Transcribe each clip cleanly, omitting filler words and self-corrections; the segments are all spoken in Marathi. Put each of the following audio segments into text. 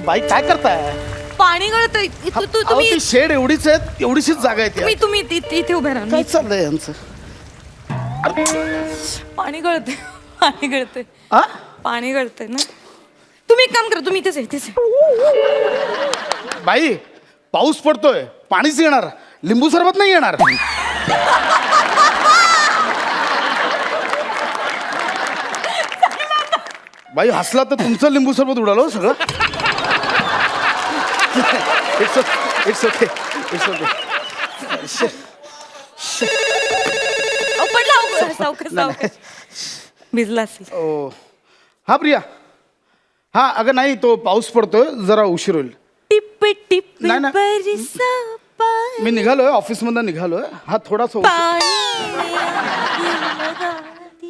बाई काय करताय? पाणी गळतंय. तुम्ही ती शेड एवढीच आहे, एवढीशीच जागा आहे ती. तुम्ही इथे उभे राहा. काय चाललंय यांचं? पाणी गळतंय. पाणी गळतंय. आ? पाणी गळतंय ना. तुम्ही एक काम करा, तुम्ही इथेच. बाई पाऊस पडतोय, पाणीच येणार, लिंबू सरबत नाही येणार. बाई हसला तर तुमचं लिंबू सरबत उडालो सगळं. It's okay. पडला सावकाश. भिजला असेल. ओ हा प्रिया. हा अगं नाही, तो पाऊस पडतोय, जरा उशीर होईल. टिप टिप नाही, नाही. बरसा पाणी. मी निघालोय, ऑफिस मधून निघालोय. हा थोडासा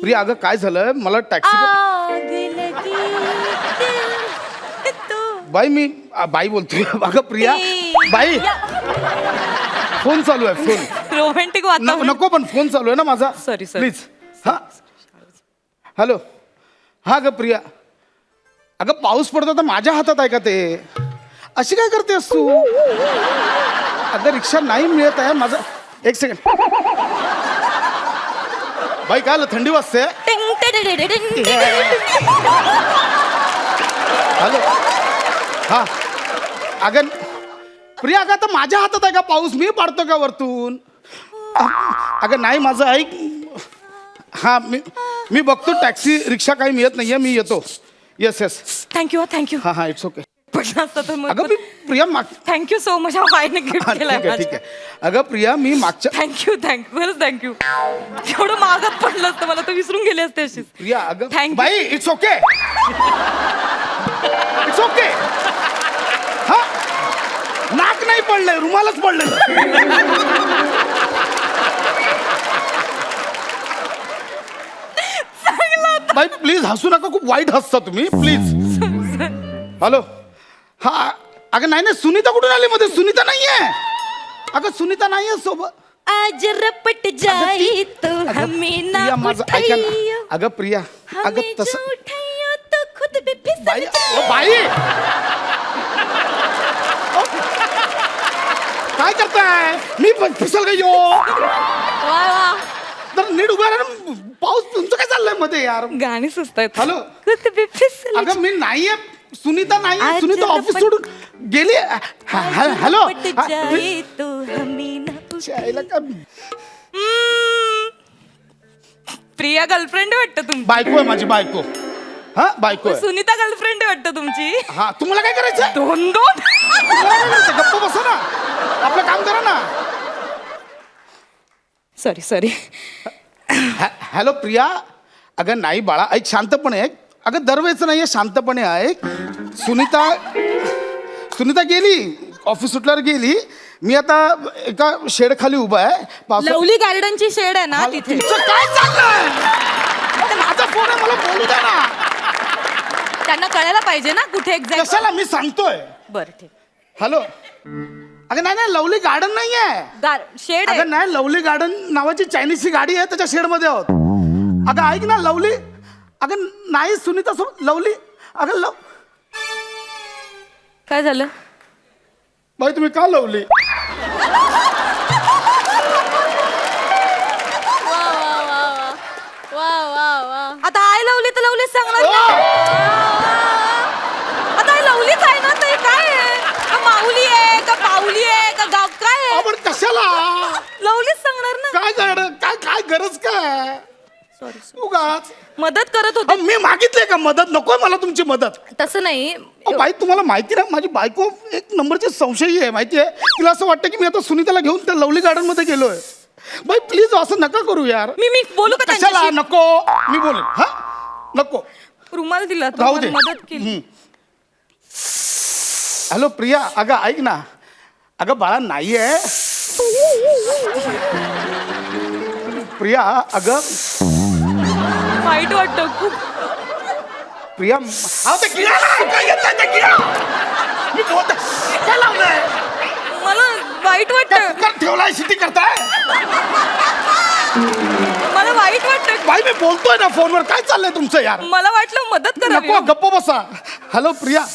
प्रिया अगं काय झालं, मला टॅक्सी. आग लगी बाई मी बाई बोलतोय. अगं प्रिया बाई फोन चालू आहे. फोन रोमॅन्टिक वातावरण. नको, पण फोन चालू आहे ना माझा. Sorry. प्लीज. हा हॅलो. हा ग प्रिया, अगं पाऊस पडतो तर माझ्या हातात आहे का ते? अशी काय करतेस तू? अगं रिक्षा नाही मिळत आहे माझा. एक सेकंड बाई, काय आलं, थंडी वाजते? हॅलो. हा अगं प्रिया, अगं आता माझ्या हातात आहे का पाऊस? मी पाडतो का वरतून? अगं नाही, माझं ऐक. हा मी बघतो, टॅक्सी रिक्षा काही मिळत नाहीये, मी येतो. येस. थँक्यू. हा इट्स ओके. पडला असता तर मग. अगं मी प्रिया थँक्यू सो मच. बाईने गिफ्ट केलाय. ठीक आहे. अगं प्रिया मी मागच्या. थँक्यू खरंच थँक्यू. एवढं मागत पडलं असतं मला तर विसरून गेले असते अशीच. प्रिया अगं Thank you. By its okay. हा नाक नाही पडलंय, रुमालच पडलंय. बाई प्लीज हसू नका, खूप वाईट हसता तुम्ही, प्लीज. हॅलो. हा अगं नाही, सुनीता कुठून आली मध्ये? सुनीता नाहीये. अगं सुनीता नाहीये सोबत. आज रपट जाई तो हमें ना प्रिया माझं ऐका ना. उठाइयो. अगं प्रिया अगं हमें तसं जो उठाइयो तो खुद भी फिसल बाई. जाए. ओ बाई काय करताय? मी फिसल गयो. वा. तर नीट उभा राहा ना. पाऊस तुमचं काय चाललंय मध्ये यार? गाणी सुचतायत. हॅलो. खुद भी फिसल अगं मी नाहीये, सुनीता नाहीये. आज सुनीता ऑफिस रपट- सोडून गेली. हॅलो. रपट जाई तो हमें ना शाळेला का प्रिया गर्लफ्रेंड वाटतं तुमची. बायको आहे माझी, बायको. हा बायको आहे. सुनीता गर्लफ्रेंड वाटतं तुमची. हा तुम्हाला काय करायचं? दोन तुम्हाला काय करायचं? गप्प बसा ना, आपलं काम करा ना. सॉरी. हॅलो प्रिया. अगं नाही बाळा, ऐक शांतपणे ऐक. अगं दरवेळेचं नाहीये, शांतपणे ऐक. सुनीता गेली, ऑफिस सुटल्यावर गेली. मी आता एका शेड खाली उभा आहे. लवली गार्डनची शेड आहे ना तिथे. तुमचं काय चाललंय? माझा फोन आहे, मला बोलू द्या ना. त्यांना कळायला पाहिजे ना कुठे एक्झॅक्ट. कशाला? मी सांगतोय. बरं ठीक. हॅलो. अगं नाही, लवली गार्डन नाहीये. शेड आहे. अगं नाही, लवली गार्डन नावाची चायनीजची गाडी आहे, त्याच्या शेड मध्ये आहोत. अगं ऐक ना, लवली. अगं नाही सुनीता सोबत लवली. अगं काय झालं? बाई तुम्ही का लवली? आता आय लवली तर लवलीच सांगणार ना. आता आय लवलीच आहे ना. ते काय आहे? का माऊली आहे का पाऊली आहे का गाव काय आहे? आपण कशाला लवलीच सांगणार ना. काय गरज काय? सॉरी उगाच मदत करत होते. मी मागितले का मदत? नकोय मला तुमची मदत. तसं नाही. बाई तुम्हाला माहिती ना, माझी बायको एक नंबरची संशयी आहे, माहिती आहे. तिला असं वाटतं की मी आता सुनीताला घेऊन त्या लवली गार्डन मध्ये गेलोय. बाई प्लीज असं नका करू यार. मी बोलू का कशाला? त्यांच्याशी? नको, मी बोलेन. हा नको. रुमाल दिला तर राहू दे. मदत केली. हॅलो प्रिया. अगं ऐक ना. अगं बाळा नाहीये प्रिया. अगं वाईट वाटतं खूप. प्रिया अहो ते किडा ना, काय येतंय ते किडा? मी बोलतोय. काय लावलंय? मला वाईट वाटतं. कुकर ठेवलाय, शिटी करताय? मला वाईट वाटतं. बाई मी बोलतोय ना फोनवर, काय चाललंय तुमचं यार? मला वाटलं मदत करावी. नको, गप्प बसा. हॅलो प्रिया.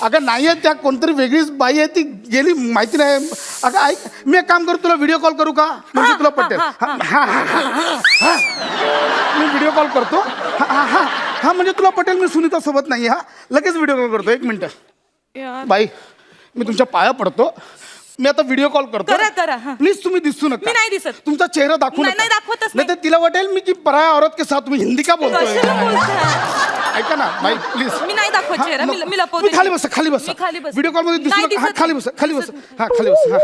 अगं नाही आहे, त्या कोणतरी वेगळीच बाई आहे, ती गेली माहिती नाही. अगं ऐक, मी एक काम करू, तुला व्हिडिओ कॉल करू का? म्हणजे तुला पटेल. मी व्हिडिओ कॉल करतो. हा म्हणजे तुला पटेल. मी सुनीता सोबत नाही. हा लगेच व्हिडिओ कॉल करतो. 1 मिनिट. बाई मी तुमच्या पाया पडतो. मी आता व्हिडिओ कॉल करतो. करा. प्लीज तुम्ही दिसू नका. मी नाही दिसत. तुमचा चेहरा दाखवू नाही, नका. दाखवतच नाही तर तिला वाटेल मी की पराया औरत के साथ तुम्ही हिंदी का बोलतोय. कशाला बोलताय? ऐका ना बाई प्लीज. मी नाही दाखवत चेहरा. मी लपवते. तुम्ही खाली बसा. खाली बसा. मी खाली बसते. व्हिडिओ कॉल मध्ये दिसू नाही नका. हा दिसत. खाली बसा. खाली बसा. हा खाली बसा.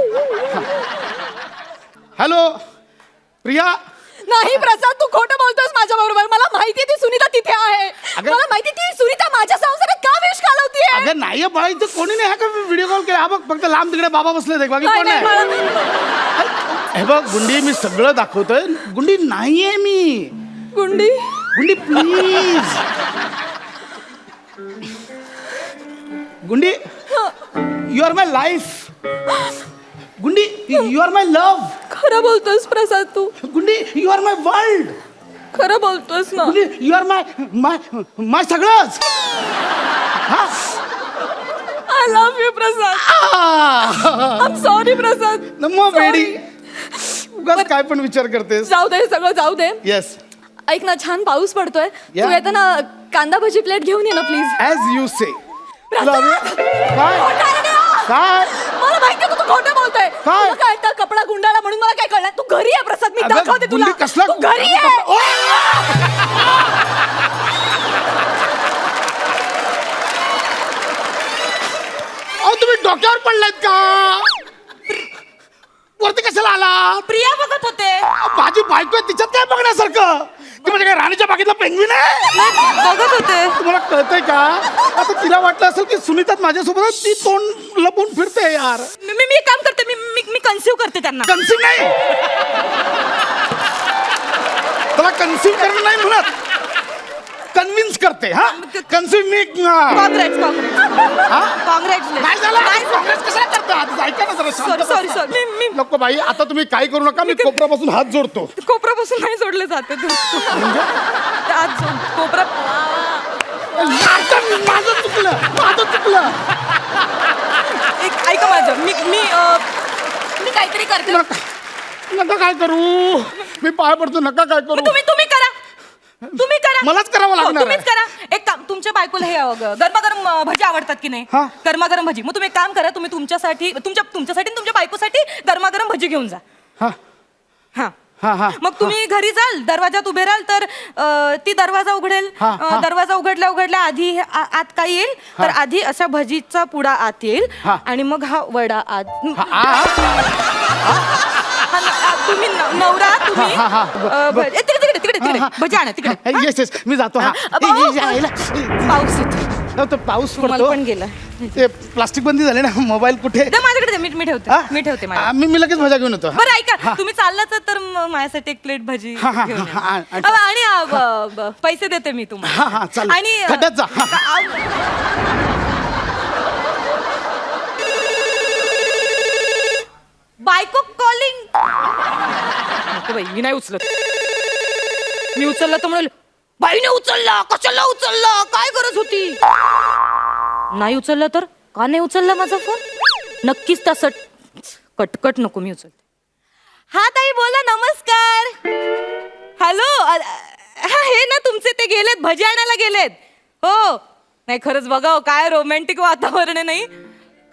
हॅलो प्रिया. नाही प्रसाद, तू खोटं बोलतोस माझ्या बरोबर. मला माहिती ती सुनीता तिथे आहे. अगं- मला माहिती ती सुनीता माझ्या संसारात का विष घालवतीये. अगं नाही बाई, इथं कोणी नाही. हा का व्हिडिओ कॉल केला? हा बघ फक्त लांब तिकडे बाबा बसले ते, बाकी कोण नाही. हे बघ गुंडी, मी सगळं दाखवतोय. गुंडी नाहीये मी. गुंडी गुंडी प्लीज. गुंडी यू आर माय लाईफ. गुंडी यू आर माय लव्ह. खरं बोलतोस प्रसाद, तू गुंडी यू आर माय वर्ल्ड. खरं बोलतोस ना. गुंडी you are my my my सगळंच. I love you Prasad. I am sorry Prasad. नमो बेडी. उगाच काय पण विचार करतेस. जाऊ दे, सगळं जाऊ दे. येस ऐक ना, छान पाऊस पडतोय. Yeah. तू येताना कांदा भजी प्लेट घेऊन ये ना प्लीज. ॲज यू से. प्रसाद! काय काय मला माहिती तू खोटं बोलतोय. काय? तुला कळतं कपडा गुंडाळा म्हणून मला काय कळलं. तू घरी आहे प्रसाद, मी अगं, दाखवते तुला. गुंडी कसला- तू घरी आहे. अहो तुम्ही डोक्यावर पडलात का? वरती कशाला आला? प्रिया बघत होते. माझी बायको आहे, तिच्यात काय बघण्यासारखं? ती म्हणजे काय राणीच्या बागेतला पेंग्विन आहे? बघत होते. तुम्हाला कळतंय का? आता तिला वाटलं असेल की सुनीतात माझ्यासोबत आहे, ती तोंड लपवून फिरते यार. मी एक काम करते. मी कन्सिव्ह करते त्यांना. कन्सिव्ह नाही, त्याला कन्सिव्ह करणं नाही म्हणत, कन्व्हिन्स करते. हा कन्सिव्ह मी काँग्रेस नाही झालं. काँग्रेस कशाला करतात? ऐका ना जरा शांत सॉरी बसा. मी नको बाई, आता तुम्ही काही करू नका. मी कोपऱ्यापासून हात जोडतो. कोपऱ्यापासून नाही सोडले जाते. आज कोपरा. माझं चुकलं. ऐका माझं. मी काहीतरी करते. नका काय करू. मी पाय पडतो. नका काय करू. तुम्ही करा. मलाच करावं लागणार तुम्हीच करा. एक काम, तुमच्या बायकोला हे गरमागरम भजी आवडतात की नाही? हा. गरमागरम भजी. मग तुम्ही एक काम करा. तुम्ही तुमच्यासाठी आणि तुमच्या बायकोसाठी गरमागरम भजी घेऊन जा. हा हा हा हा. मग तुम्ही घरी जाल, दरवाजात उभे राहाल तर ती दरवाजा उघडेल. हा. दरवाजा उघडल्या आधी आत काय येईल तर आधी अशा भजीचा पुडा आत येईल हा. आणि मग हा वडा आत. तुम्ही हा. तिकडे भजी आणा तिकडे. येस मी जातो. हा पाऊस येतो. पाऊस मला पडतो. पण गेला. ते प्लास्टिक बंदी झाले ना. मोबाईल कुठे? माझ्याकडे दे, मी ठेवते. हा? मी ठेवते माझ्या. मी लगेच भजा घेऊन येतो. बरं ऐका, तुम्ही चाललात तर माझ्यासाठी एक प्लेट भजी हा, हा, घेऊन या. हा, हा. आणि पैसे देते मी तुम्हाला. हा चालेल. आणि खड्ड्यात जा. बायको कॉलिंग. नको बाई, मी नाही उचलत. मी उचलला तर म्हणेल बाईने उचलला, कशाला उचलला, काय गरज होती. नाही उचलला तर का नाही उचलला माझा फोन? नक्कीच तसं कटकट नको, मी उचलते. हा ताई बोला. नमस्कार. हॅलो. हे ना तुमचे ते गेलेत, भजी आणायला गेलेत. हो नाही खरंच बघा हो, काय रोमॅन्टिक वातावरण आहे. नाही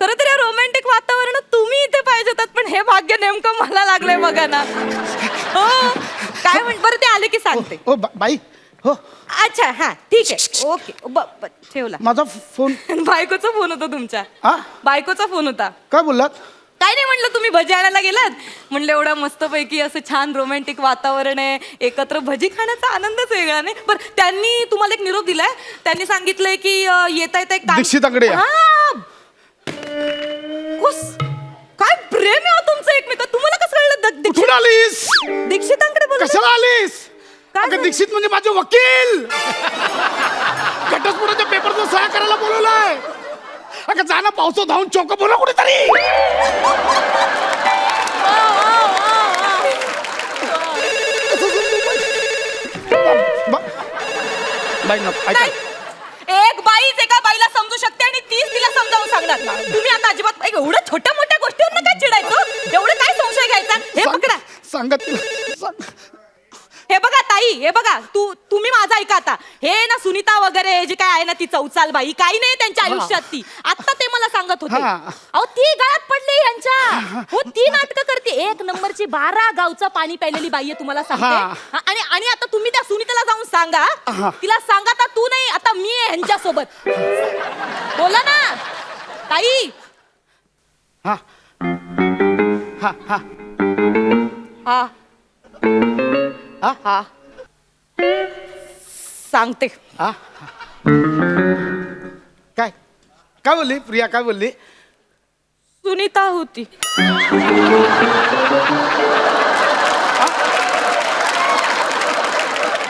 खरं तर या रोमॅन्टिक वातावरणात तुम्ही इथे पाहिजे होतात, पण हे भाग्य नेमकं मला लागलंय बघा ना. हो काय म्हण. बरं ते आले की सांगते. O by. हो अच्छा हा ठीक आहे. ओके ठेवला. माझा फोन. बायकोचा फोन होता तुमच्या. हा बायकोचा फोन होता. काय बोललात? काय नाही म्हणलं, तुम्ही भजी आणायला गेलात. म्हणलं एवढं मस्तपैकी असं छान रोमॅन्टिक वातावरण आहे, एकत्र भजी खाण्याचा आनंदच वेगळा. नाही बरं त्यांनी तुम्हाला एक निरोप दिलाय. त्यांनी सांगितलंय की येता येता एक दीक्षिताकडे या. काय प्रेम आहे तुमचं एकमेकात. तुम्हाला कसं कळलं? कुठून आलीस? दीक्षितांकडे बोला. कशाला आलीस? काय अगं झालं? दीक्षित म्हणजे माझे वकील. घटस्फोटाच्या पेपरचं सह्या करायला बोलवलंय. अगं जाणं पावसात धावून चौक बोला कुठेतरी. बाई नको ऐका. एक बाईच एका बाईला समजू शकते आणि तीच तिला समजावून सांगणार ना तुम्ही आता अजिबात एवढ्या छोट्या मोठ्या गोष्टीवर काय चिडायचं एवढं काय संशय घ्यायचा हे पकडा सांगा तिला हे बघा ताई हे बघा तुम्ही माझा ऐका आता हे ना सुनीता वगैरे जे काय आहे ना ती चौचाल बाई काही नाही त्यांच्या आयुष्यात ती आता ते मला सांगत होते अहो ती गळ्यात पडली यांच्या हो ती नाटकं करते 1 नंबरची 12 गावचं पाणी प्यायलेली बाई आहे तुम्हाला सांगते आणि आता तुम्ही त्या सुनीताला जाऊन सांगा तिला सांगा आता तू नाही आता मी आहे ह्यांच्या सोबत बोला ना ताई हा हा हा हा हा सांगते काय काय बोलली प्रिया काय बोलली सुनीता होती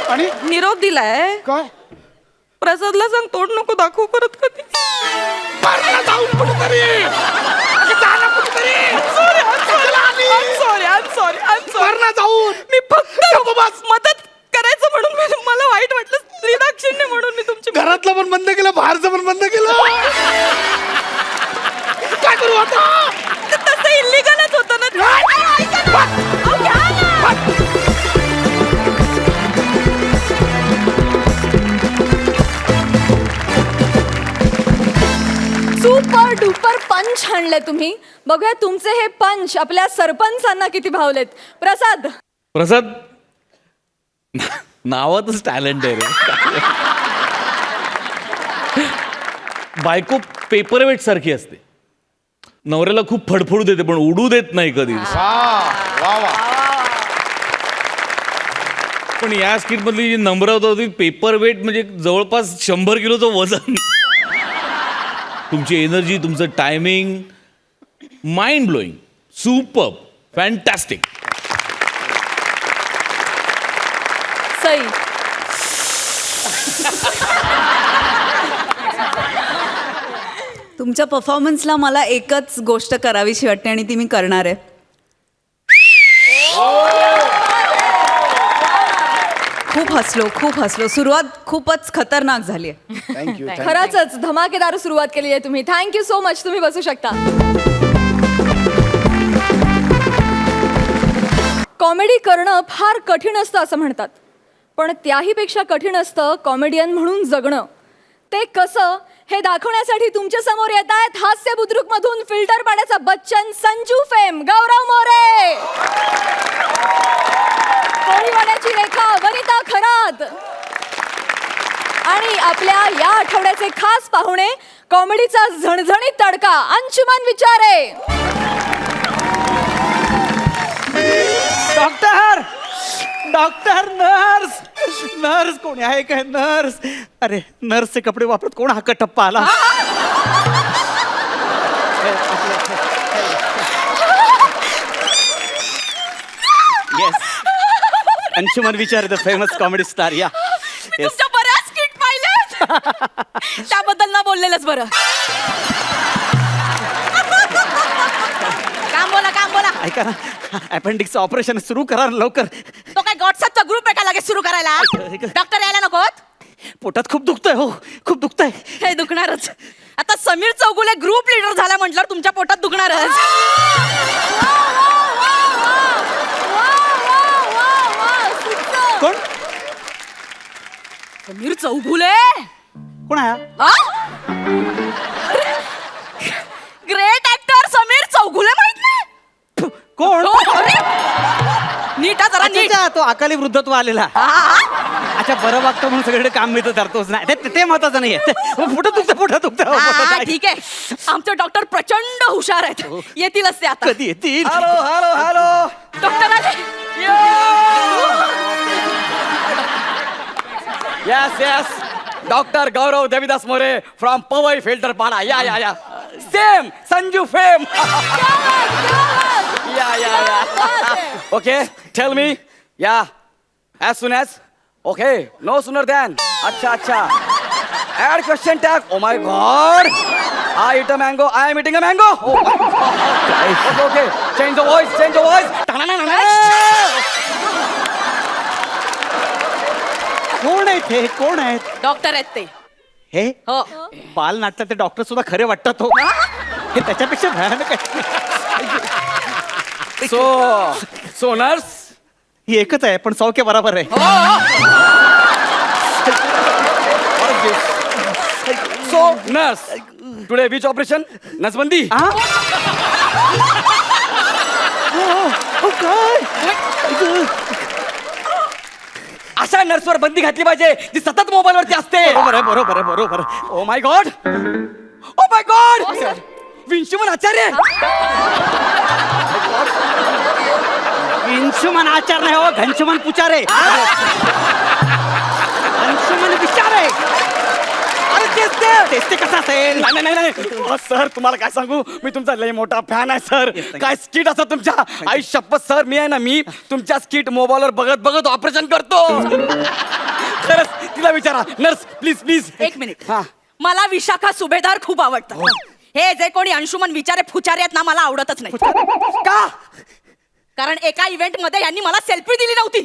आणि निरोप दिलाय काय प्रसादला सांग तोड नको दाखवू परत कधी मी फक्त मदत करायचं म्हणून मला वाईट वाटलं स्त्रीदाक्षिण्य म्हणून मी तुमची घरातलं पण बंद केलं बाहेरचं पण बंद केलं काय करू आता तसं इल्लीगलच होतं ना अहो, घ्या ना. सुपर डुपर पंच आणले तुम्ही बघूया तुमचे हे पंच आपल्या सरपंचांना किती भावलेत. प्रसाद नावातच टॅलेंट आहे रे. बायको पेपरवेट सारखी असते नवऱ्याला खूप फडफडू देते पण उडू देत नाही कधी. पण या स्किट मधली जी नम्रता होती पेपरवेट म्हणजे जवळपास 100 किलोचं वजन. तुमची एनर्जी तुमचं timing mind blowing super fantastic. Sai तुमच्या परफॉर्मन्सला मला एकच गोष्ट करावीशी वाटते आणि ती मी करणार आहे. खूप हसलो सुरुवात खूपच खतरनाक झाली आहे. थँक्यू खरंच धमाकेदार सुरुवात केली आहे तुम्ही. Thank you so much. तुम्ही बसू शकता. कॉमेडी करणं फार कठीण असतं असं म्हणतात पण त्याही पेक्षा कठीण असतं कॉमेडियन म्हणून जगणं. ते कसं हे दाखवण्यासाठी तुमच्या समोर येत आहेत हास्य बुद्रुक मधून फिल्टर पाड्याचा बच्चन संजू फेम गौरव मोरे, कोळीवाड्याची रेखा वनिता खरात आणि आपल्या या आठवड्याचे खास पाहुणे कॉमेडीचा झणझणीत तडका अंशुमन विचारे. डॉक्टर डॉक्टर नर्स नर्स कोणी आहे काय नर्स. अरे नर्सचे कपडे वापरत कोण हा कटप्पा आला. येस अंशुमन विचार द फेमस कॉमेडी स्टार. या तुमच्या बऱ्याच स्किट पाहिलेत त्याबद्दल ना बोललेलंच बरं. काम बोला ऐका ना अपेंडिक्सचं ऑपरेशन सुरू करा ना लवकर. तो काय व्हॉट्सअपचा ग्रुप आहे का लगेच सुरू करायला. डॉक्टर यायला नकोत. पोटात खूप दुखतंय हो खूप दुखतंय. हे दुखणारच आता. समीर चौगुले ग्रुप लीडर झाला म्हटल्यावर तुमच्या पोटात दुखणारच. कोण समीर चौगुले कोण आहे ग्रेट ऍक्टर समीर चौगुले माहित नाही. कोण. नीटा जरा नीट. अच्छा, तो अकाली वृद्धत्व आलेला. अच्छा बरं वागतो म्हणून सगळीकडे काम मिळतं धरतोच नाही ते महत्वाचं नाहीये. पोटात दुखतं. ठीक आहे आमचे डॉक्टर प्रचंड हुशार आहेत येतीलच ते आता. कधी येतील. हॅलो डॉक्टर आले. Yes doctor Gaurav Devidas More from Powai Filter Pada. या सेम संजू फेम. या ओके टेल मी या as soon as okay no sooner than अच्छा add question tag. Oh my god I eat a mango I am eating a mango. Okay change the voice. कोण आहेत हे कोण आहेत. डॉक्टर आहेत ते. हे हो बाल नाटकाचे डॉक्टर सुद्धा खरे वाटतात हो हे त्याच्यापेक्षा भयानक आहे सो नर्स ही एकच आहे पण सौख्य बरोबर आहे so nurse today which operation नसबंदी अशा नर्सवर बंदी घातली पाहिजे जी सतत मोबाईल वरती असते बरोबर आहे बरोबर आहे बरोबर आहे. Oh my god oh my god विंशुमन आचार्य अंशुमन आचार नाही हो घनशुमन पुचारे अंशुमन विचारे अरे तेच ते तेच ते कसं असेल नाही नाही नाही सर तुम्हाला काय सांगू मी तुमचा लय मोठा फॅन आहे सर काय स्किट असं तुमच्या आई शपथ सर मी आहे ना मी तुमच्या स्किट मोबाईलवर बघत बघत ऑपरेशन करतो खरंच तिला विचारा नर्स प्लीज प्लीज एक मिनिट हा मला विशाखा सुभेदार खूप आवडतात हे जे कोणी अंशुमन विचारे फुचारे आहेत ना मला आवडतच नाही का कारण एका इव्हेंट मध्ये यांनी मला सेल्फी दिली नव्हती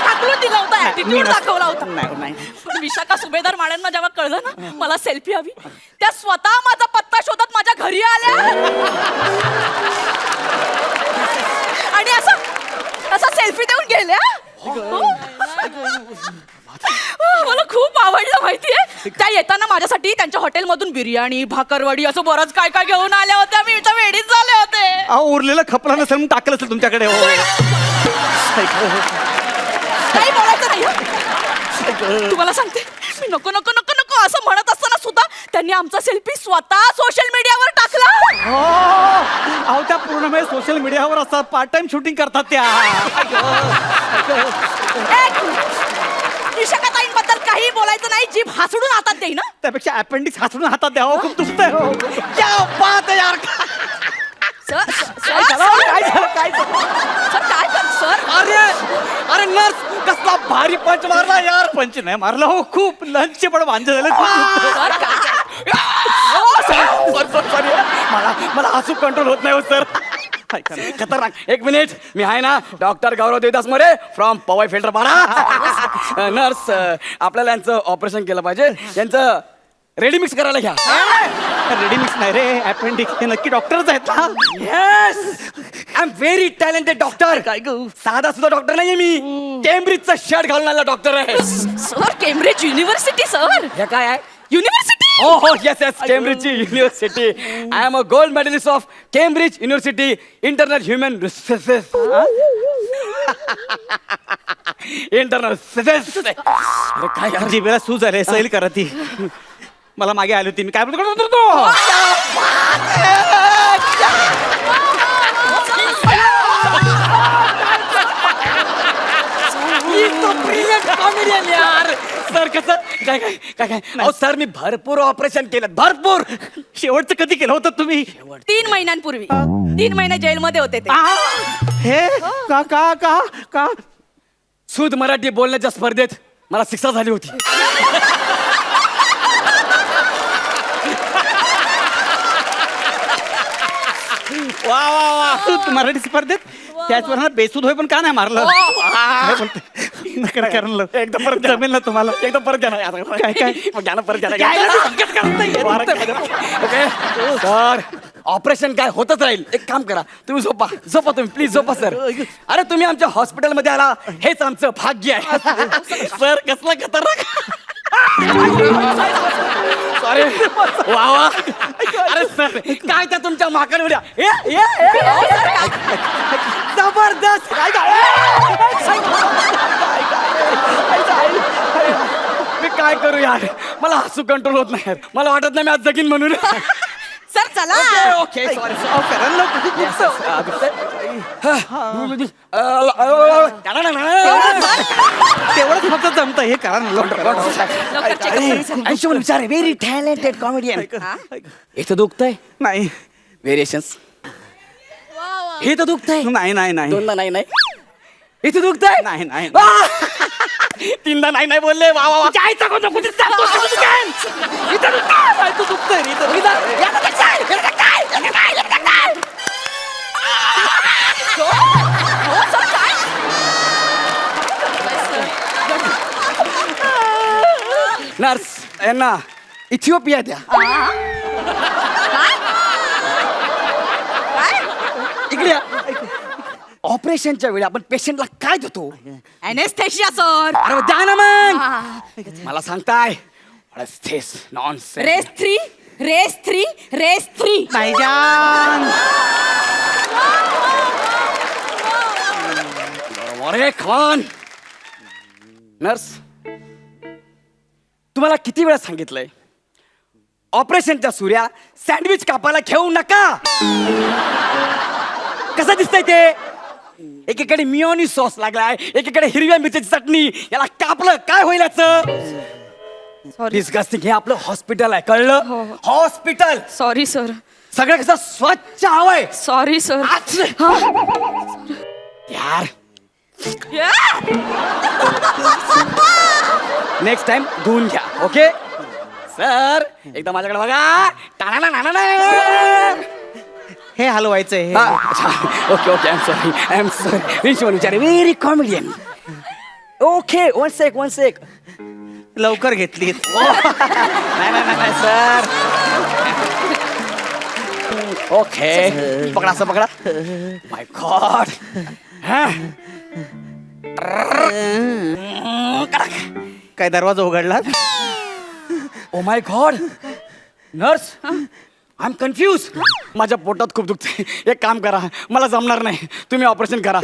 टाकलून दिला होता ऍटिट्यूड दाखवला होता नाही पण विशाखा सुभेदार मॅडमना जेव्हा कळलं ना मला सेल्फी हवी त्या स्वतः माझा पत्ता शोधत माझ्या घरी आल्या आणि असा सेल्फी देऊन गेल्या मला खूप आवडलं माहितीये त्या येताना माझ्यासाठी त्यांच्या हॉटेलमधून बिर्याणी भाकरवडी असं बरंच काय काय घेऊन आल्या होत्या मी इथं वेडीच झाले होते अहो उरलेलं खपला नसेल म्हणून टाकलं असेल तुमच्याकडे हो काही बोलायचं नाही हं. तुम्हाला सांगते मी नको नको नको नको असं म्हणत असताना सुद्धा त्यांनी आमचा सेल्फी स्वतः सोशल मीडियावर टाकला हो अहो त्या पूर्ण वेळ सोशल मीडियावर असतात पार्ट टाइम शूटिंग करतात त्या विशाखाताईंबद्दल काही बोलायचं नाही जीभ हसडून हातात देई ना त्यापेक्षा अपेंडिक्स हातून हातात द्या हो खूप दुखतंय हो क्या बात आहे यार सर काय झालं सर अरे अरे नर्स कसला भारी पंच मारला यार पंच नाही मारलं हो खूप लंचचे पण वांदे झाले खूप दुखतं. सॉरी मला हसू कंट्रोल होत नाही हो सर खतरनाक एक मिनिट मी आहे ना doctor Gaurav Devdas More from Powai Filter Pada nurse आपल्याला यांचं ऑपरेशन केलं पाहिजे यांचं रेडी मिक्स करायला घ्या रेडी मिक्स नाही रे अपेंडिक्स हे नक्की डॉक्टरच आहेत ना yes I am very talented doctor काय साधा सुद्धा डॉक्टर नाहीये मी केम्ब्रिजचा शर्ट घालून आलेला डॉक्टर आहे सर केम्ब्रिज युनिव्हर्सिटी सर हे काय आहे युनिव्हर्सिटी Oh, yes, केम्ब्रिजची university I am a gold medallist of Cambridge university internal human resources internal अरे काय यार जिभेला सूज आले सैल करा ती मला मागे आली होती मी काय बोलतो कॉमेडियन यार सर कसं काय काय काय काय अहो सर मी भरपूर ऑपरेशन केलं भरपूर शेवटचं कधी केलं होतं तुम्ही 3 महिन्यांपूर्वी 3 महिने जेलमध्ये होते ते हे का का का का शुद्ध मराठी बोलण्याच्या स्पर्धेत मला शिक्षा झाली होती वा वा वा तू मराठी स्पर्धेत त्याचवर ना बेसूद होय पण का नाही मारलं काय बोलते? नका करणं. एकदम परत जमेल ना तुम्हाला एकदम परत घ्या ना काय काय मग घ्या ना परत घ्या ओके सर ऑपरेशन काय होतच राहील एक काम करा तुम्ही झोपा तुम्ही प्लीज झोपा सर अरे तुम्ही आमच्या हॉस्पिटलमध्ये आला हेच आमचं भाग्य आहे सर कसलं खतरनाक सॉरी वा वा अरे सर काय त्या तुमच्या माकड उड्या जबरदस्त मी काय करू यार मला हसू कंट्रोल होत नाही मला वाटत नाही मी आज जगीन म्हणून सर चला ओके सॉरी तेवढंच फक्त जमतं हे करा ना लवकर. लवकर check up विचार व्हेरी टॅलेंटेड कॉमेडियन इथं दुखतंय नाही व्हेरिएशन्स हे तर दुखतंय नाही नाही नाही दोनदा नाही नाही इथे दुखतंय नाही नाही तीनदा नाही नाही बोलले वा वा वा नर्स यांना इथिओपिया द्या. इकडे या. ऑपरेशनच्या वेळी आपण पेशंटला काय देतो? Anaesthesia sir. अरे मग द्या ना मग. मला सांगताय नॉनसेन्स. रेस 3 भाईजान. अरे खवान. नर्स, तुम्हाला किती वेळा सांगितलंय ऑपरेशनच्या सूर्या सँडविच कापायला घेऊ नका. कसं दिसतंय ते? एकीकडे मिओनी सॉस लागलाय, एकीकडे हिरव्या मिरच्याची चटणी. याला कापलं काय होईल याचं? डिस्गस्टिंग. हे आपलं हॉस्पिटल आहे, कळलं? हॉस्पिटल. Sorry sir. सगळं कसं स्वच्छ हवंय. Sorry sir. यार नेक्स्ट टाइम धुवून घ्या. ओके सर, एकदा माझ्याकडे बघा. टाणाणाणाणाणा. हे हलवायचंय. हा, अच्छा. Okay okay. I am sorry Vishwan Vichare very comedian. Okay one sec. लवकर घेतली. नाही सर. ओके पकडा असं पकडा. My god. काय दरवाजा उघडला? Oh my god. Nurse, I am confuse. माझ्या पोटात खूप दुखते. एक काम करा, मला जमणार नाही, तुम्ही ऑपरेशन करा.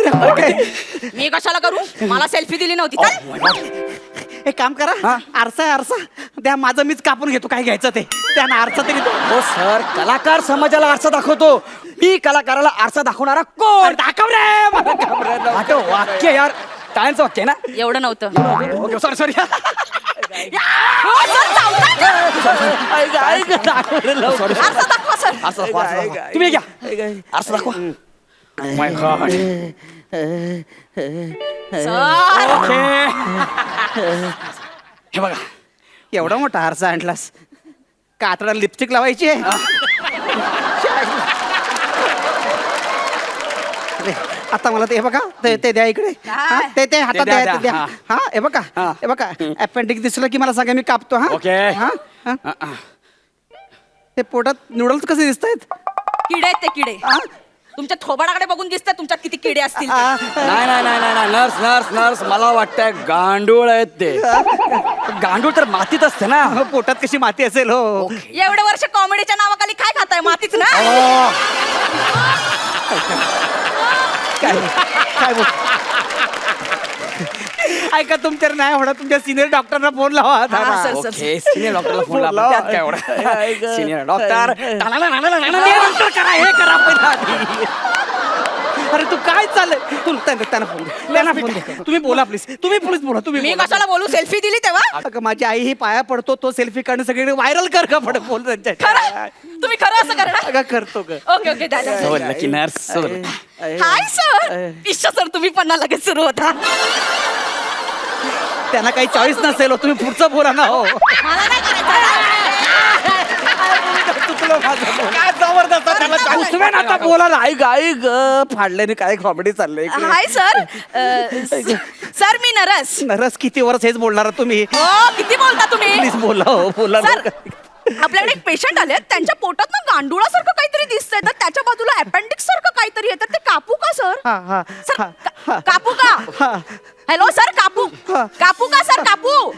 मी कशाला करू? मला सेल्फी दिली नव्हती Oh तर? my God. एक काम करा. हा? आरसा आहे आरसा. त्या माझं मीच कापून घेतो काय घ्यायचं ते. त्यानं आरसा तरी दे. हो सर, कलाकार समाजाला आरसा दाखवतो. मी कलाकाराला आरसा दाखवणारा कोण? दाखव रे मला घाबरायला. वाटो वाक्य यार, टाळ्यांचं वाक्य आहे ना? एवढं नव्हतं. Okay sorry. सॉरी आरसा दाखवा सर. आरसा दाखवा. तुम्ही घ्या आरसा दाखवा. माय गॉड. सर. ओके हे बघा. एवढा मोठा आरसा आणलास. कातडा लिपस्टिक लावायची आहे. आता मला ते हे बघा ते द्या इकडे. हा, ते हातात द्या, द्या. हा. हा हे बघा. हा. हे बघा अपेंडिक्स दिसलं की मला सांगा, मी कापतो. हा ओके. हा, हा. ते पोटात नूडल्स कसे दिसत आहेत? किडे आहेत ते किडे. तुमच्या थोबाडाकडे बघून दिसतंय तुमच्यात किती किडे असतील ते. नाही नर्स मला वाटतंय गांडूळ आहेत ते. गांडूळ तर मातीत असते ना. पोटात कशी माती असेल हो. एवढे वर्ष कॉमेडीच्या नावाखाली काय खाताय? मातीच ना. काय बोल ऐका, तुमच्या नाही होणार. तुमच्या सिनियर डॉक्टरना फोन लावा. हा, सर. ओके सिनियर डॉक्टरला फोन लावा. लावा. त्यात काय एवढं? सिनियर डॉक्टर करा, हे करा पहिला. अरे तू काय चाललंय? तू त्यांना फोन दे. त्यांना फोन दे. तुम्ही बोला प्लीज. तुम्ही बोला. तुम्ही मी बोला. कशाला बोलू? सेल्फी दिली तेव्हा. अगं, माझी आई ही पाया पडतो, तो सेल्फी काढणं सगळीकडे व्हायरल कर का पड बोल त्यांच्या. खरं? तुम्ही खरं असं करणार? अगं करतो ग. ओके दादा. So lucky nurse, so lucky. Hi sir. इश्श सर, तुम्ही पण ना लगेच सुरू होता. त्यांना काही चॉईस नसेल हो. तुम्ही पुढचं बोला ना हो. मला नाही करायचं. चुकलं माझं. काय जबरदस्त त्याला choice. तुम्ही ना आता बोला ना. आई ग फाडल्याने काय कॉमेडी चाललंय इकडे. Hi sir. सर मी नरस. नरस किती वर्ष हेच बोलणार तुम्ही. हो, किती बोलता तुम्ही? प्लीज बोला हो. बोला सर, ना. आपल्याकडे एक पेशंट आले, त्यांच्या पोटात ना गांडुळासारखं काहीतरी दिसतंय, तर त्याच्या बाजूला अपेंडिक्स सारखं काहीतरी आहे, तर ते कापू का सर? हा, हा, सर, हा, कापू का? हा. हॅलो सर, कापू का सर? कापू.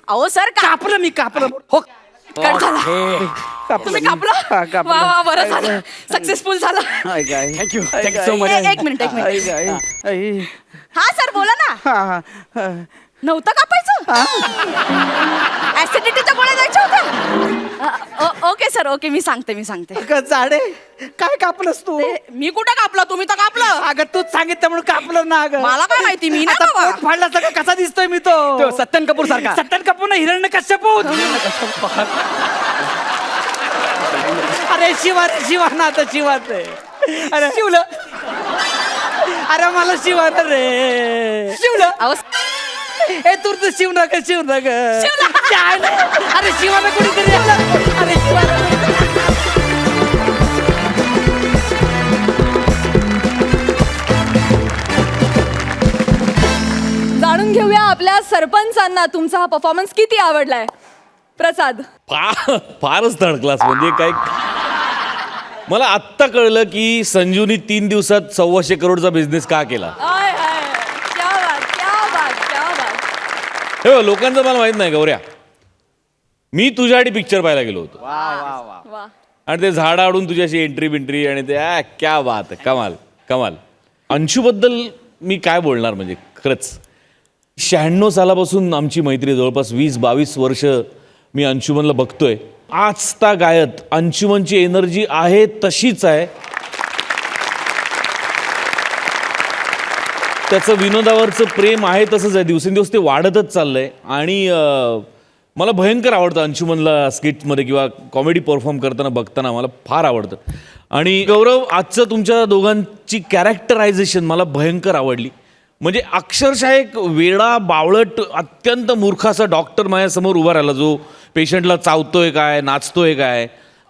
अहो सर, कापलं मी कापलं. हो कट झाला. कापलं तुम्ही मी. हा, कापलं? कापलं. वा बरं झालं, सक्सेसफुल झालं. Thank you so much. एक मिनिट. हा सर, बोला ना. नव्हतं कापायचं? ऍसिडिटीच्या गोळ्या द्यायच्या होत्या? ओके सर, ओके, मी सांगते. झाडे काय कापलंस तू? मी कुठं कापलं? तुम्ही तर कापलं. अगं तूच सांगितलं म्हणून कापलं ना. अगं मला काय माहिती, मी नाही आता बाबा. पोट फाडला सगळं. कसा दिसतोय मी तो? तो सत्यन कपूर सारखा. सत्यन कपूर ना, हिरण्य कश्यप. अरे शिवा ना आता शिवाच आहे. अरे शिवलं. अरे मला शिवान रे. शिवलं. अहो, ए तू तर शिव नका. शिवलं. अरे शिवाना कोणीतरी आलं. अरे शिवाना. जाणून घेऊया आपल्या सरपंचांना तुमचा हा परफॉर्मन्स किती आवडलाय. प्रसाद. फारच थर्ड क्लास. म्हणजे काय, मला आत्ता कळलं की संजूनी 3 दिवसात 125 करोडचा बिझनेस का केला. I, I. क्या बात, क्या बात, क्या बात. हे बघ, लोकांचं मला माहित नाही गौऱ्या, मी तुझ्यासाठी पिक्चर पाहायला गेलो होतो वा. आणि ते झाड आडून तुझ्याशी एंट्री बिंट्री आणि ते क्या बात आहे, कमाल कमाल. अंशूबद्दल मी काय बोलणार, म्हणजे खरंच 96 सालापासून आमची मैत्री, जवळपास 20-22 वर्ष मी अंशुमनला बघतोय. आज गायत अंशुमनची एनर्जी आहे तशीच आहे, त्याचं विनोदावरचं प्रेम आहे तसंच आहे, दिवसेंदिवस ते वाढतच चाललंय. आणि मला भयंकर आवडतं अंशुमनला स्किटमध्ये किंवा कॉमेडी परफॉर्म करताना बघताना मला फार आवडतं. आणि गौरव, आजचं तुमच्या दोघांची कॅरेक्टरायझेशन मला भयंकर आवडली. म्हणजे अक्षरशः एक वेडा बावळट अत्यंत मूर्ख असा डॉक्टर माझ्यासमोर उभा राहिला, जो पेशंटला चावतोय काय, नाचतोय काय,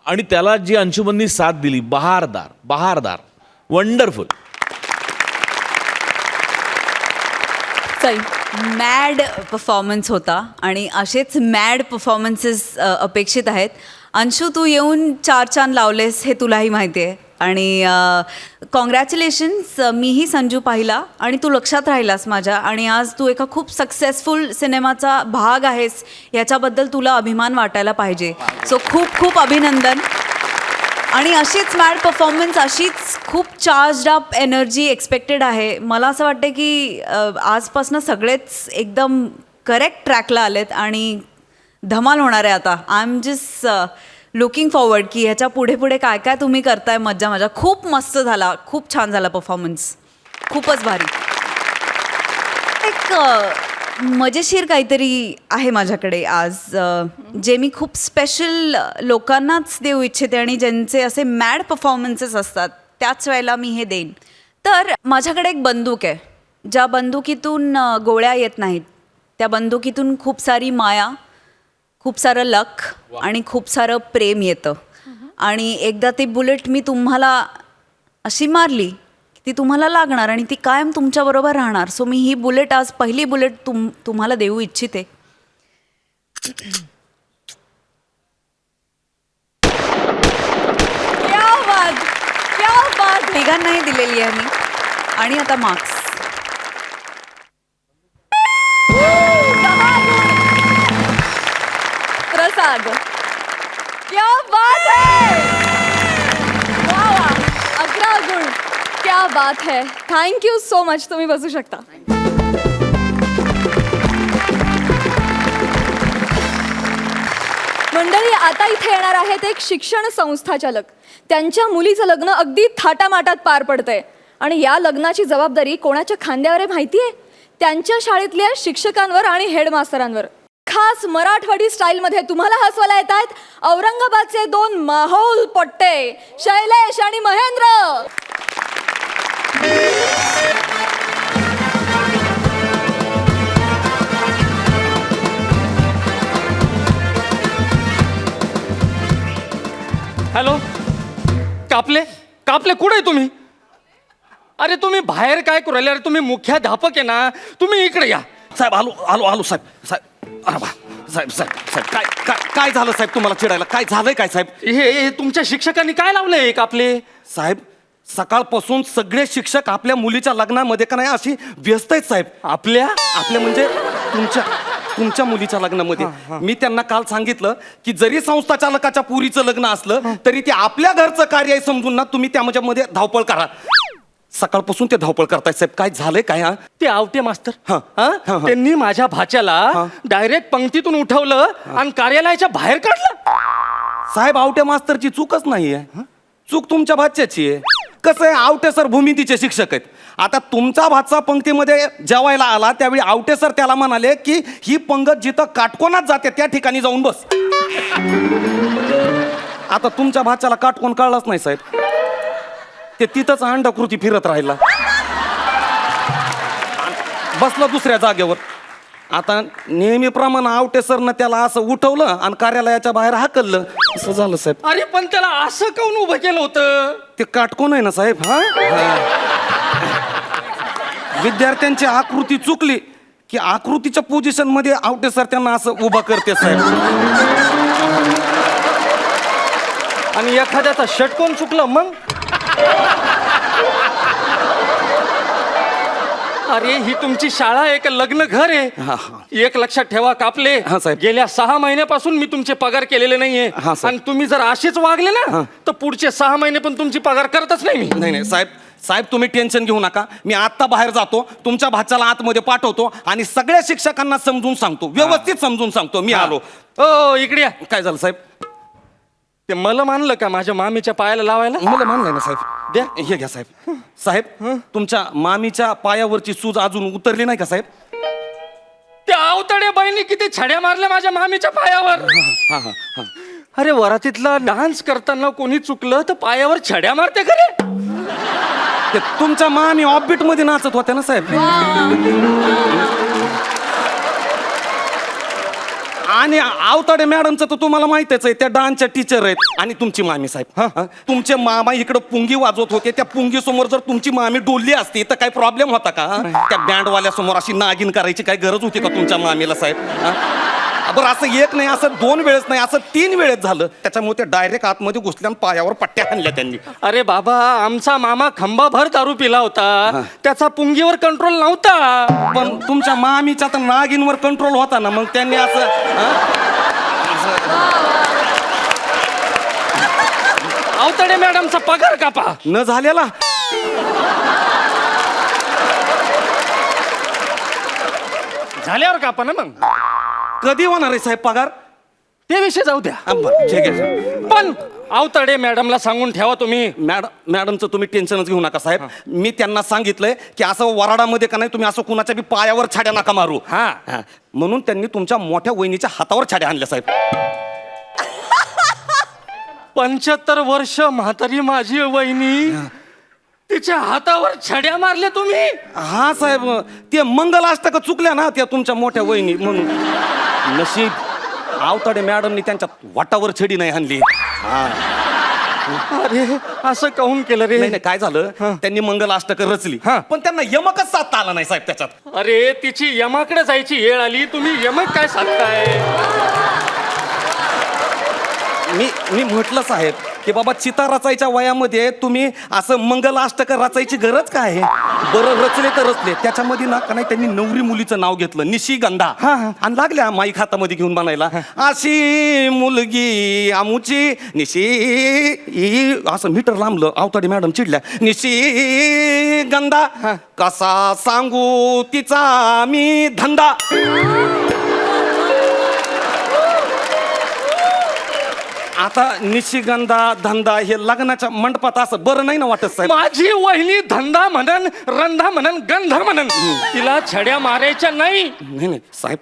आणि त्याला जी अंशुमननी साथ दिली, बहारदार वंडरफुल. सई. मॅड परफॉर्मन्स होता आणि असेच मॅड परफॉर्मन्सेस अपेक्षित आहेत. अंशू, तू येऊन 4 चांद लावलेस हे तुलाही माहिती आहे आणि कॉंग्रॅच्युलेशन्स. मीही संजू पाहिला आणि तू लक्षात राहिलास माझ्या, आणि आज तू एका खूप सक्सेसफुल सिनेमाचा भाग आहेस याच्याबद्दल तुला अभिमान वाटायला पाहिजे. सो खूप खूप अभिनंदन. आणि अशीच मॅड परफॉर्मन्स, अशीच खूप चार्ज्ड अप एनर्जी एक्सपेक्टेड आहे. मला असं वाटतं की आजपासून सगळेच एकदम करेक्ट ट्रॅकला आलेत आणि धमाल होणार आहे आता. I am just looking forward की ह्याच्या पुढे पुढे काय काय तुम्ही करताय. मजा. खूप मस्त झाला, खूप छान झाला परफॉर्मन्स, खूपच भारी. एक मजेशीर काहीतरी आहे माझ्याकडे आज, जे मी खूप स्पेशल लोकांनाच देऊ इच्छिते आणि ज्यांचे असे मॅड परफॉर्मन्सेस असतात त्याच वेळेला मी हे देईन. तर माझ्याकडे एक बंदूक आहे, ज्या बंदुकीतून गोळ्या येत नाहीत. त्या बंदुकीतून खूप सारी माया, खूप सारं लक आणि खूप सारं प्रेम येतं. आणि एकदा ती बुलेट मी तुम्हाला अशी मारली, ती तुम्हाला लागणार आणि ती कायम तुमच्याबरोबर राहणार. सो मी ही बुलेट, आज पहिली बुलेट तुम्हाला देऊ इच्छिते. क्या बात. तिघांनाही दिलेली आहे मी. आणि आता मार्क्स. प्रसाद. क्या बात है. वा. 11 गुण. क्या बात है. Thank you so much. तुम्ही बसू शकता. मंडळी, आता इथे येणार आहेत एक शिक्षण संस्थाचालक. त्यांच्या मुलीचं लग्न अगदी थाटामाटात पार पडतंय आणि या लग्नाची जबाबदारी कोणाच्या खांद्यावर आहे माहिती आहे? त्यांच्या शाळेतल्या शिक्षकांवर आणि हेडमास्तरांवर. खास मराठवाडी स्टाईलमध्ये तुम्हाला हसवायला येत आहेत औरंगाबादचे 2 माहोल पट्टे, शैलेश आणि महेंद्र. हॅलो, कापले कुठे आहे तुम्ही? अरे तुम्ही बाहेर काय करू राहिले? अरे तुम्ही मुख्याध्यापक आहे ना, तुम्ही इकडे या. साहेब आलो साहेब. अरे बा, साहेब काय झालं साहेब तुम्हाला चिडायला? काय झालंय काय साहेब? हे तुमच्या शिक्षकांनी काय लावलंय कापले? साहेब, सकाळपासून सगळे शिक्षक आपल्या मुलीच्या लग्नामध्ये का नाही अशी व्यस्त आहेत साहेब. आपल्या म्हणजे तुमच्या मुलीच्या लग्नामध्ये. मी त्यांना काल सांगितलं की जरी संस्था चालकाच्या पुरीचं लग्न असलं तरी ते आपल्या घरचं कार्य आहे समजून ना तुम्ही त्यामध्ये धावपळ करा. सकाळपासून ते धावपळ करताय साहेब. काय झालंय काय? ते आवटे मास्तर हा. त्यांनी माझ्या भाच्याला डायरेक्ट पंक्तीतून उठवलं आणि कार्यालयाच्या बाहेर काढलं. साहेब, आवटे मास्तरची चूकच नाहीये, चूक तुमच्या भाच्याची आहे. कसं आहे, आवटे सर भूमितीचे शिक्षक आहेत. आता तुमचा भाचा पंक्तीमध्ये जेवायला आला त्यावेळी आवटे सर त्याला म्हणाले की ही पंगत जिथं काटकोनात जाते त्या ठिकाणी जाऊन बस. आता तुमच्या भाच्याला काटकोन कळलाच नाही साहेब. ते तिथंच अंडाकृती फिरत राहिला, बसला दुसऱ्या जागेवर. आता नेहमीप्रमाणे आवटे सरनं त्याला असं उठवलं आणि कार्यालयाच्या बाहेर हाकललं. असं झालं साहेब. अरे पण त्याला असं काऊन उभं केलं होतं? ते काटकोन आहे ना साहेब. विद्यार्थ्यांची आकृती चुकली की आकृतीच्या पोझिशन मध्ये आवटे सर त्यांना असं उभा करते साहेब. आणि एखाद्याचा षटकोन चुकलं मग. अरे ही तुमची शाळा आहे का लग्न घर आहे? हा, हा. एक लक्षात ठेवा कापले, हा, साहेब. गेल्या 6 महिन्यापासून मी तुमचे पगार केलेले नाहीये. हा, साहेब. आणि तुम्ही जर असेच वागले ना तर पुढचे 6 महिने पण तुमची पगार करतच नाही मी. नाही नाही साहेब, साहेब तुम्ही टेन्शन घेऊ नका. मी आत्ता बाहेर जातो, तुमच्या भाच्याला आतमध्ये पाठवतो आणि सगळ्या शिक्षकांना समजून सांगतो, व्यवस्थित समजून सांगतो. मी आलो. ओ इकडे या. काय झालं साहेब? ते मला मानलं का माझ्या मामीच्या पायाला लावायला? मला मानलंय ना साहेब. द्या हे घ्या साहेब. साहेब तुमच्या मामीच्या पायावरची सूज अजून उतरली नाही का साहेब? त्या अवतड्या बाईंनी किती छड्या मारल्या माझ्या मामीच्या पायावर. हा हा हा. अरे वरातीतला डान्स करताना कोणी चुकलं तर पायावर छड्या मारते खरे. ते तुमच्या मामी ऑफबीट मध्ये नाचत होत्या ना साहेब. आणि आवताडे मॅडमचं तर तुम्हाला माहितच आहे, त्या डान्सच्या टीचर आहेत. आणि तुमची मामी साहेब, हा तुमचे मामा इकडे पुंगी वाजवत होते. त्या पुंगी समोर जर तुमची मामी डोलली असती तर काही प्रॉब्लेम होता का? त्या बँडवाल्या समोर अशी नागिन करायची काय गरज होती का तुमच्या मामीला साहेब? बरं असं एक नाही, असं 2 वेळेस नाही, असं 3 वेळेस झालं. त्याच्यामुळे ते डायरेक्ट आतमध्ये घुसल्या आणि पायावर पट्ट्या आणल्या त्यांनी. अरे बाबा आमचा मामा खंबाभर दारू पिला होता, त्याचा पुंगीवर कंट्रोल नव्हता. पण तुमच्या मामीच्या तर नागिनवर कंट्रोल होता ना, मग त्यांनी असं अवतडे मॅडमचा पगार कापा. न झालेला. झाल्यावर कापा ना मग. कधी होणार आहे साहेब पगार? ते विषय जाऊ द्या. बरं, ठीक आहे. पण अवतडे मॅडमला सांगून ठेवा तुम्ही. मॅडमचं तुम्ही टेन्शनच घेऊ नका साहेब. मी त्यांना सांगितलंय की असं वराडामध्ये का नाही तुम्ही असं कुणाच्या बी पायावर छाड्या नका मारू. हा. म्हणून त्यांनी तुमच्या मोठ्या वहिनीच्या हातावर छाड्या आणल्या साहेब. 75 वर्ष म्हातारी माझी वहिनी, तिच्या हातावर छड्या मारल्या तुम्ही. हा साहेब, ते मंगलाष्टक चुकल्या ना त्या तुमच्या मोठ्या वहिनी, म्हणून. नशीब आवताडे मॅडमनी त्यांच्या वाटावर छडी नाही आणली. अरे असं काहून केलं रे? नाही नाही, काय झालं, त्यांनी मंगलाष्टक रचली पण त्यांना यमकच साधता आला नाही साहेब त्याच्यात. अरे तिची यमाकडे जायची वेळ आली, तुम्ही यमक काय साधताय? मी म्हटलं साहेब की बाबा चिता रचायच्या वयामध्ये तुम्ही असं मंगलाष्टक रचायची गरज काय आहे? बरं रचले तर रचले, त्याच्यामध्ये ना का नाही त्यांनी नवरी मुलीचं नाव घेतलं, निशिगंधा. आणि लागल्या माईक हातामध्ये घेऊन बनायला, अशी मुलगी आमुची निशी, असं मीटर लांबलं. आवताडे मॅडम चिडल्या, निशिगंधा कसा सांगू तिचा मी धंदा. आता निशिगंधा धंदा हे लग्नाच्या मंडपात असं बरं नाही ना वाटत साहेब? माझी वहिनी धंदा म्हणन, रंधा म्हणन, गंध म्हणन, तिला छड्या मारायच्या नाही. नाही नाही साहेब,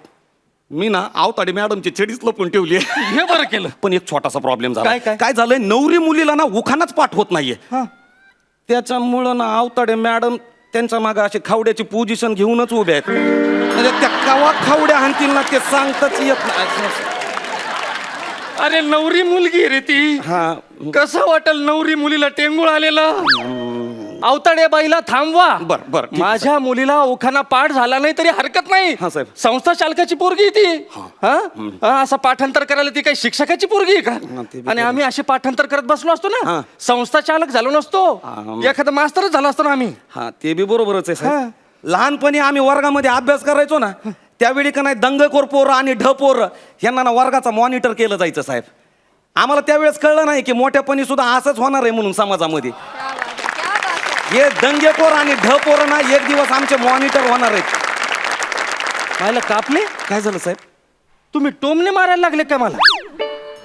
मी ना आवताडे मॅडमची छडीच लपून ठेवली. हे बरं केलं. पण एक छोटासा प्रॉब्लेम झाला. काय? काय झालंय, नवरी मुलीला ना उखानाच पाठ होत नाहीये. त्याच्यामुळं ना आवताडे मॅडम त्यांच्या मागे अशी खावड्याची पोझिशन घेऊनच उभे आहेत. म्हणजे त्या कवा खावड्या हाणतील ना ते सांगताच येत नाही. अरे नवरी मुलगी रे ती. कसं वाटल नवरी मुलीला टेंगुळ आलेलं? अवताडे बाईला थांबवा. बर माझ्या मुलीला उखाना पाठ झाला नाही तरी हरकत नाही. हा, साहेब. संस्था चालकाची पोरगी ती. असं पाठांतर करायला ती काही शिक्षकाची पोरगी आहे का? ते बी आणि आम्ही असे पाठांतर करत बसलो असतो ना, संस्था चालक झालो नसतो, एखादा मास्तरच झाला असतो ना आम्ही. हा ते बी बरोबरच आहे साहेब. लहानपणी आम्ही वर्गामध्ये अभ्यास करायचो ना, त्यावेळी का नाही दंगखोर पोरं आणि ढपोरं यांना ना वर्गाचा मॉनिटर केलं जायचं साहेब. आम्हाला त्यावेळेस कळलं नाही की मोठ्यापणी सुद्धा असंच होणार आहे म्हणून समाजामध्ये. हे दंगेखोर आणि ढपोरं ना एक दिवस आमचे मॉनिटर होणार आहेत. पाहिलं कापले? काय झालं साहेब? तुम्ही टोमने मारायला लागले का मला?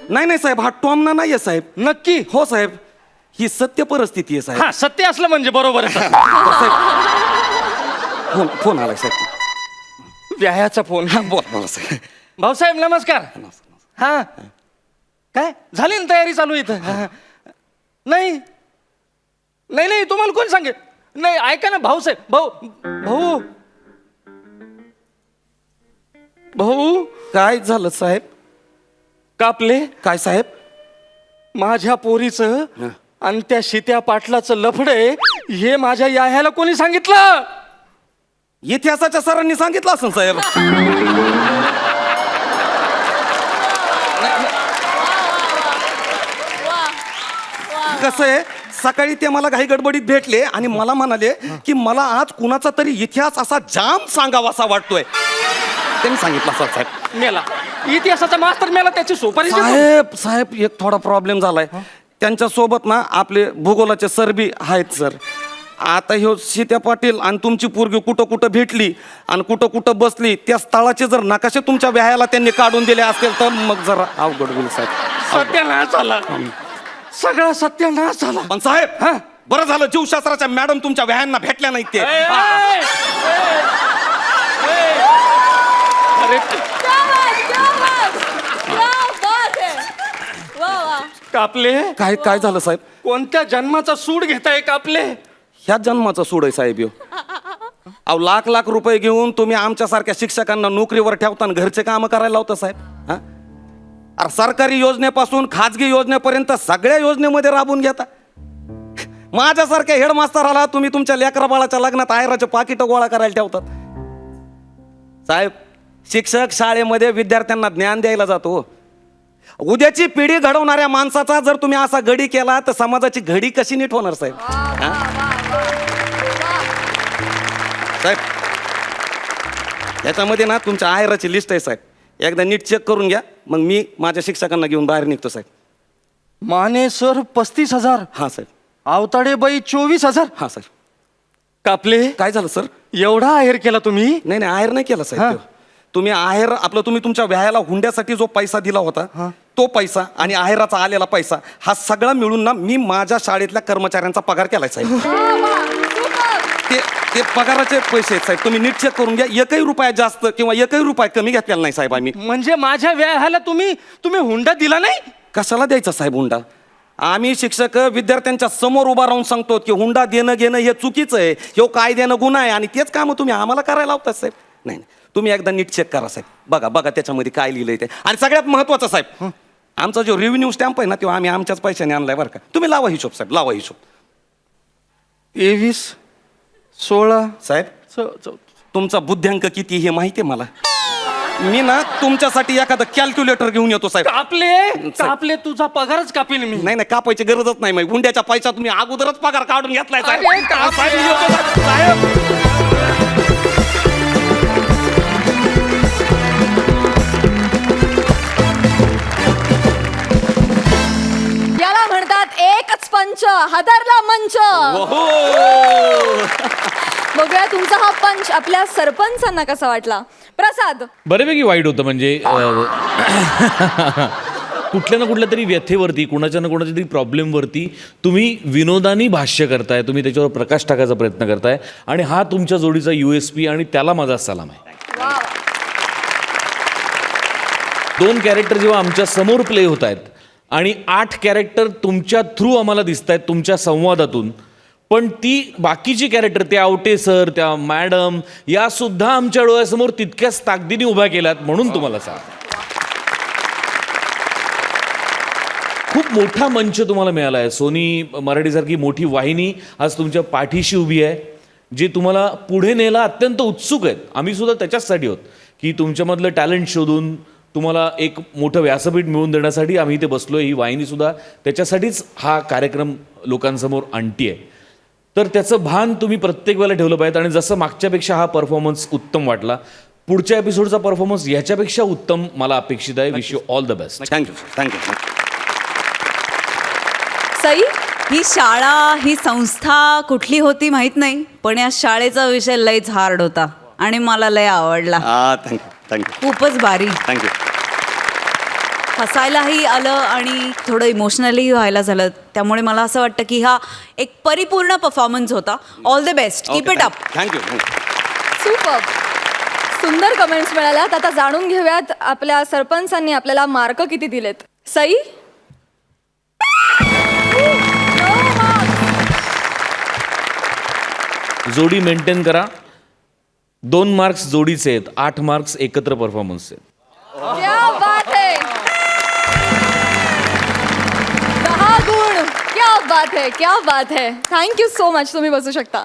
नाही नाही साहेब, हा टॉमना नाहीये साहेब. नक्की? हो साहेब, ही सत्य परिस्थिती आहे साहेब. हा सत्य असलं म्हणजे बरोबर आहे. फोन आलाय साहेब. व्यायाचा फोन. बोला साहेब. भाऊसाहेब नमस्कार. हा काय झाली ना तयारी चालू इथं? नाही नाही नाही, तुम्हाला कोण सांगे? नाही ऐका ना भाऊसाहेब, भाऊ भाऊ काय झालं साहेब? कापले काय साहेब? माझ्या पोरीचं आणि त्या शित्या पाटलाचं लफडे हे माझ्या याह्याला कोणी सांगितलं? इतिहासाच्या सरांनी सांगितलं असं साहेब. कसं आहे, सकाळी ते मला घाई गडबडीत भेटले आणि मला म्हणाले की मला आज कुणाचा तरी इतिहास असा जाम सांगावासा वाटतोय. त्यांनी सांगितलं असं साहेब. मेला इतिहासाचा मास्तर मेला, त्याची सुपारी देतो. साहेब साहेब एक थोडा प्रॉब्लेम झालाय. त्यांच्या सोबत ना आपले भूगोलाचे सर बी आहेत सर. आता ह्यो सीत्या पाटील आणि तुमची पोरगी कुठं कुठं भेटली आणि कुठं कुठं बसली, त्या स्थळाचे जर नकाशे तुमच्या व्यायाला त्यांनी काढून दिले असतील तर मग जरा अवघड होईल साहेब. सत्यानाश झाला, सगळा सत्यानाश झाला. पण साहेब बरं झालं जीवशास्त्राच्या मॅडम तुमच्या व्यायांना भेटल्या नाहीत ते. कापले काय काय झालं साहेब? कोणत्या जन्माचा सूड घेताय कापले? ह्या जन्माचा सूड आहे साहेब ह्यो. अहो लाख लाख रुपये घेऊन तुम्ही आमच्यासारख्या शिक्षकांना नोकरीवर ठेवता आणि घरचे कामं करायला लावता साहेब. हा अरे सरकारी योजनेपासून खाजगी योजनेपर्यंत सगळ्या योजनेमध्ये राबून घेता. माझ्यासारख्या हेडमास्तराला तुम्ही तुमच्या लेकरा बाळाच्या लग्नात आयराचे पाकिटं गोळा करायला ठेवतात. साहेब शिक्षक शाळेमध्ये विद्यार्थ्यांना ज्ञान द्यायला जातो. उद्याची पिढी घडवणाऱ्या माणसाचा जर तुम्ही असा गडी केला तर समाजाची घडी कशी नीट होणार साहेब? साहेब याच्यामध्ये ना तुमच्या आयराची लिस्ट आहे साहेब. एकदा नीट चेक करून घ्या, मग मी माझ्या शिक्षकांना घेऊन बाहेर निघतो साहेब. माने सर 35,000, हां साहेब. आवताडे बाई 24,000. हां साहेब. कापले काय झालं सर? एवढा आहेर केला तुम्ही? नाही नाही आहेर नाही केला हां. साहेब. तुम्ही आहेर आपलं तुम्ही तुमच्या व्यायाला हुंड्यासाठी जो पैसा दिला होता तो पैसा आणि आहेराचा आलेला पैसा हा सगळा मिळून ना मी माझ्या शाळेतल्या कर्मचाऱ्यांचा पगार केलाय साहेब. ते ते पगाराचे पैसे आहेत साहेब. तुम्ही नीट चेक करून घ्या. एकही रुपया जास्त किंवा एकही रुपया कमी घेतलेला नाही साहेब आम्ही. म्हणजे माझ्या व्याहाला तुम्ही हुंडा दिला नाही? कशाला द्यायचा साहेब हुंडा? आम्ही शिक्षक विद्यार्थ्यांच्या समोर उभा राहून सांगतो की हुंडा देणं घेणं हे चुकीचं आहे, हे कायद्यानं गुन्हा आहे आणि तेच कामं तुम्ही आम्हाला करायला लावतात साहेब. नाही तुम्ही एकदा नीट चेक करा साहेब. बघा बघा त्याच्यामध्ये काय लिहिलंय ते. आणि सगळ्यात महत्वाचं साहेब आमचा जो रेव्हेन्यू स्टॅम्प आहे ना तो आम्ही आमच्याच पैशाने आणलाय बरं का. तुम्ही लावा हिशोब साहेब, लावा हिशोब. 23, 16 साहेब तुमचा बुद्ध्यांक किती हे माहिती आहे मला. मी ना तुमच्यासाठी एखादं कॅल्क्युलेटर घेऊन येतो साहेब. कापले तुझा पगारच कापेल मी. नाही नाही कापायची गरजच नाही. मग हुंड्याच्या पैसा तुम्ही अगोदरच पगार काढून घेतलाय साहेब. अरे, कापले. साहेब, मी येतो साहेब. याला म्हणतात एकच पंच हादरला मंच. बघूया तुमचा हा पंच आपल्या सरपंचांना कसा वाटला. प्रसाद बऱ्यापैकी वाईट होतं. म्हणजे कुठल्या ना कुठल्या तरी व्यथेवरती कुणाच्या ना कुणाच्या तरी प्रॉब्लेमवरती तुम्ही विनोदानी भाष्य करताय, तुम्ही त्याच्यावर प्रकाश टाकायचा प्रयत्न करताय आणि हा तुमच्या जोडीचा USP आणि त्याला माझा सलाम आहे. 2 कॅरेक्टर जेव्हा आमच्या समोर प्ले होत आहेत आणि 8 कॅरेक्टर तुमच्या थ्रू आम्हाला दिसत आहेत तुमच्या संवादातून, पण ती बाकीची कॅरेक्टर त्या आवटे सर त्या मॅडम या सुद्धा आमच्या डोळ्यासमोर तितक्याच ताकदीने उभ्या केल्यात म्हणून तुम्हाला सांग. खूप मोठा मंच तुम्हाला मिळाला आहे. सोनी मराठीसारखी मोठी वाहिनी आज तुमच्या पाठीशी उभी आहे, जे तुम्हाला पुढे न्यायला अत्यंत उत्सुक आहेत. आम्ही सुद्धा त्याच्याचसाठी आहोत की तुमच्यामधलं टॅलेंट शोधून तुम्हाला एक मोठं व्यासपीठ मिळवून देण्यासाठी आम्ही इथे बसलोय. ही वाहिनी सुद्धा त्याच्यासाठीच हा कार्यक्रम लोकांसमोर आणती आहे. तर त्याचं भान तुम्ही प्रत्येक वेळेला ठेवलं पाहिजे. आणि जसं मागच्यापेक्षा हा परफॉर्मन्स उत्तम वाटला, पुढच्या एपिसोडचा परफॉर्मन्स याच्यापेक्षा उत्तम मला अपेक्षित आहे. Wish you all the best. Thank you thank you. Sai, ही शाळा ही संस्था कुठली होती माहित नाही, पण या शाळेचा विषय लयच हार्ड होता आणि मला लय आवडला. थँक्यू थँक्यू खूपच भारी. थँक्यू. हसायलाही आलं आणि थोडं इमोशनली व्हायला झालं. त्यामुळे मला असं वाटतं की हा एक परिपूर्ण परफॉर्मन्स होता. All the best. Keep it up. Thank you. Super सुंदर कमेंट्स मिळाल्यात. आता जाणून घेऊयात आपल्या सरपंचांनी आपल्याला मार्क किती दिलेत. सई जोडी मेंटेन करा. 2 मार्क्स जोडीचे आहेत, 8 मार्क्स एकत्र परफॉर्मन्स आहेत. क्या बात है. 10 गुण. क्या बात है, क्या बात है. Thank you so much. तुम्ही बसू शकता.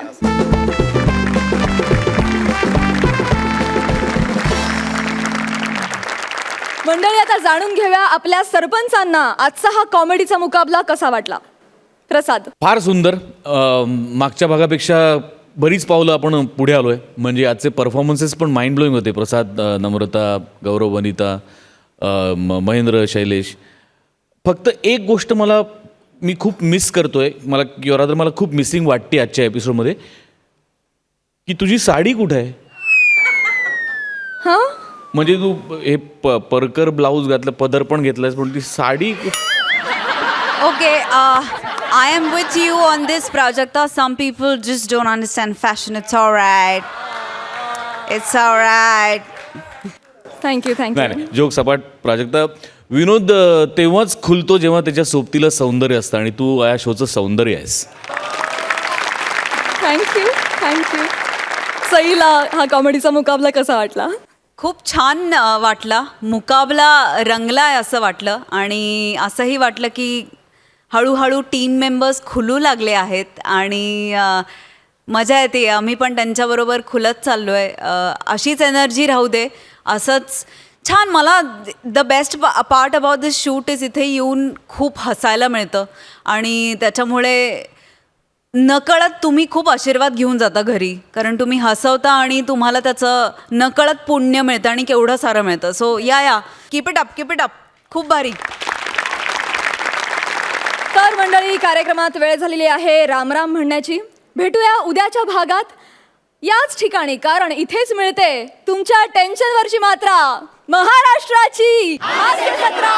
मंडळी, आता जाणून घेऊया आपल्या सरपंचांना आजचा हा कॉमेडीचा मुकाबला कसा वाटला. प्रसाद. फार सुंदर. मागच्या भागापेक्षा बरीच पावलं आपण पुढे आलोय. म्हणजे आजचे परफॉर्मन्सेस पण माइंड ब्लोईंग होते. प्रसाद, नम्रता, गौरव, वनिता, महेंद्र, शैलेश. फक्त एक गोष्ट मी खूप मिस करतोय, मला खूप मिसिंग वाटते आजच्या एपिसोडमध्ये, की तुझी साडी कुठे आहे. हा, म्हणजे तू हे परकर ब्लाऊज घातलं, पदर पण घेतलायस, पण ती sari Okay, I am with you on this, Prajakta. Some people just don't understand fashion. It's all right. It's all right. Thank you नाही थँक्यू. नाही, जोक सपाट. प्राजक्ता, विनोद तेव्हाच खुलतो जेव्हा त्याच्या सोबतीला सौंदर्य असतं, आणि तू या शोचं सौंदर्य आहेस. थँक्यू. सईला हा कॉमेडीचा मुकाबला कसा वाटला. खूप छान वाटला. मुकाबला रंगलाय असं वाटलं, आणि असंही वाटलं की हळूहळू टीम मेंबर्स खुलू लागले आहेत, आणि मजा येते. आम्ही पण त्यांच्याबरोबर खुलत चाललो आहे. अशीच एनर्जी राहू दे. असंच छान. मला the best part about this shoot is इथे येऊन खूप हसायला मिळतं, आणि त्याच्यामुळे नकळत तुम्ही खूप आशीर्वाद घेऊन जाता घरी, कारण तुम्ही हसवता आणि तुम्हाला त्याचं नकळत पुण्य मिळतं, आणि केवढं सारं मिळतं. सो या कीप इट अप. खूप भारी. तर मंडळी, कार्यक्रमात वेळ झालेली आहे रामराम म्हणण्याची. भेटूया उद्याच्या भागात याच ठिकाणी, कारण इथेच मिळते तुमच्या टेन्शनवरची मात्रा, महाराष्ट्राची हास्य जत्रा.